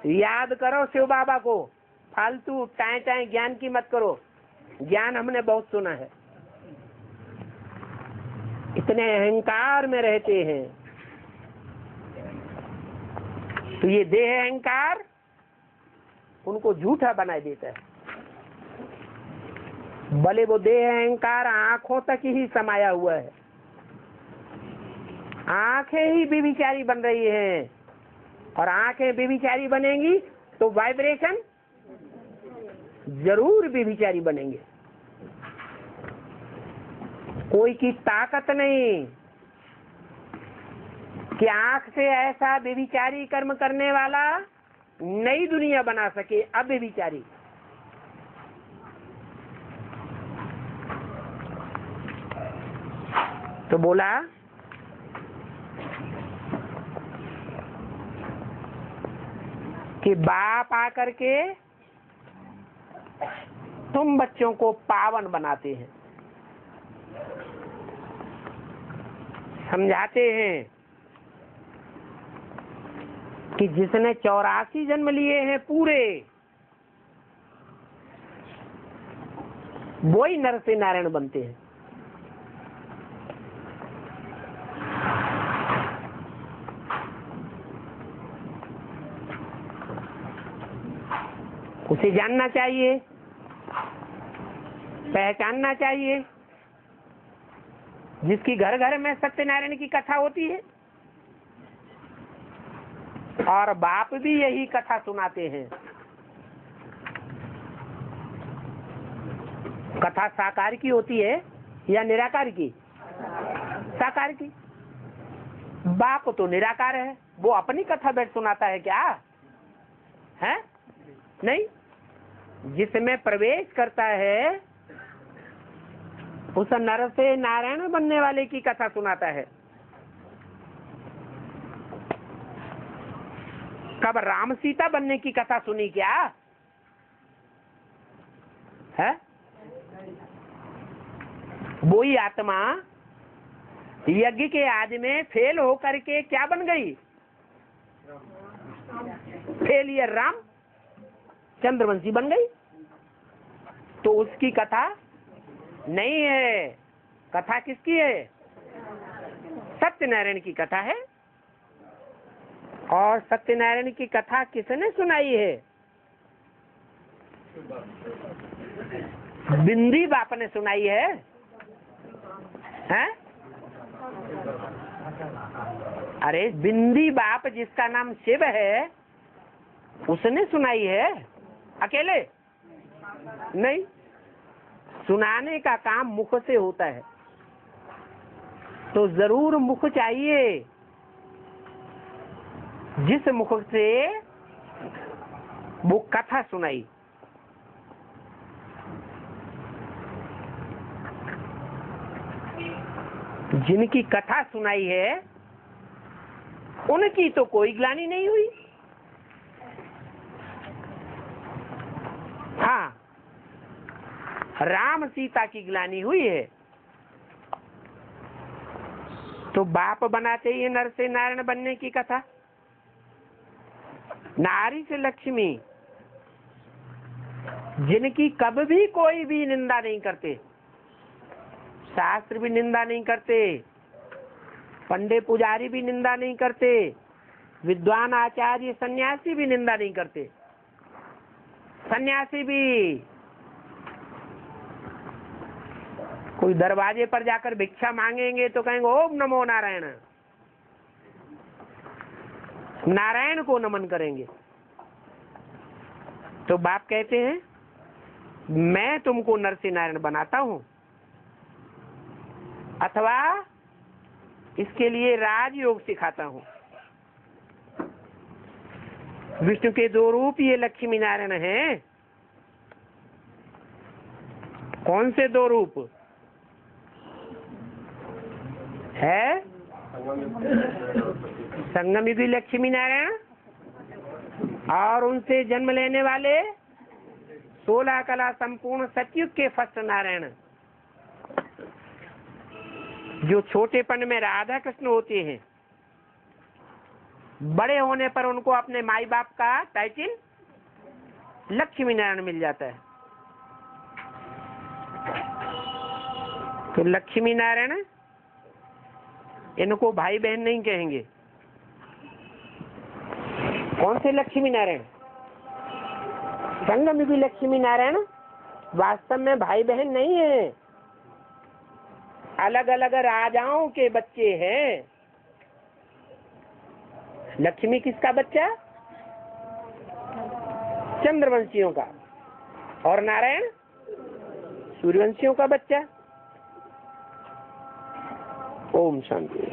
याद करो शिव बाबा को, फालतू टाए टाए ज्ञान की मत करो, ज्ञान हमने बहुत सुना है। इतने अहंकार में रहते हैं। तो ये देह अहंकार उनको झूठा बना देता है। भले वो देह अहंकार आंखों तक ही समाया हुआ है, आंखें ही व्यभिचारी बन रही हैं, और आंखें व्यभिचारी बनेंगी तो वाइब्रेशन जरूर व्यभिचारी बनेंगे। कोई की ताकत नहीं कि आंख से ऐसा व्यभिचारी कर्म करने वाला नई दुनिया बना सके। अब व्यभिचारी तो बोला कि बाप आकर के तुम बच्चों को पावन बनाते हैं, समझाते हैं कि जिसने 84 जन्म लिए हैं पूरे, वो ही नर से नारायण बनते हैं। उसे जानना चाहिए, पहचानना चाहिए। जिसकी घर घर में सत्यनारायण की कथा होती है, और बाप भी यही कथा सुनाते हैं। कथा साकार की होती है या निराकार की? साकार की। बाप तो निराकार है, वो अपनी कथा बैठ सुनाता है क्या है? नहीं, जिसमें प्रवेश करता है उस नर से नारायण बनने वाले की कथा सुनाता है। कब राम सीता बनने की कथा सुनी क्या है? वो ही आत्मा यज्ञ के आदि में फेल होकर के क्या बन गई? फेलियर राम चंद्रवंशी बन गई। तो उसकी कथा नहीं है। कथा किसकी है? सत्यनारायण की कथा है। और सत्यनारायण की कथा किसने सुनाई है? बिंदी बाप ने सुनाई है, हैं? अरे बिंदी बाप जिसका नाम शिव है उसने सुनाई है, अकेले नहीं। सुनाने का काम मुख से होता है, तो जरूर मुख चाहिए जिस मुख से वो कथा सुनाई। जिनकी कथा सुनाई है उनकी तो कोई ग्लानि नहीं हुई। हाँ, राम सीता की ग्लानि हुई है। तो बाप बनाते ही नर से नारायण बनने की कथा। नारी से लक्ष्मी, जिनकी कभी भी कोई भी निंदा नहीं करते, शास्त्र भी निंदा नहीं करते, पंडित पुजारी भी निंदा नहीं करते, विद्वान आचार्य सन्यासी भी निंदा नहीं करते। सन्यासी भी कोई दरवाजे पर जाकर भिक्षा मांगेंगे तो कहेंगे ओम नमो नारायण, नारायण को नमन करेंगे। तो बाप कहते हैं मैं तुमको नर से नारायण बनाता हूं, अथवा इसके लिए राजयोग सिखाता हूं। विष्णु के दो रूप ये लक्ष्मी नारायण हैं। कौन से दो रूप है? संगम युगी लक्ष्मी नारायण और उनसे जन्म लेने वाले 16 कला संपूर्ण सतयुग के फर्स्ट नारायण, जो छोटेपन में राधा कृष्ण होते हैं, बड़े होने पर उनको अपने माई बाप का टाइटल लक्ष्मी नारायण मिल जाता है। तो लक्ष्मी नारायण इनको भाई बहन नहीं कहेंगे। कौन से लक्ष्मी नारायण? संगम युगी लक्ष्मी नारायण वास्तव में भाई बहन नहीं है, अलग अलग राजाओं के बच्चे हैं। लक्ष्मी किसका बच्चा? चंद्रवंशियों का, और नारायण सूर्यवंशियों का बच्चा। ओम शांति।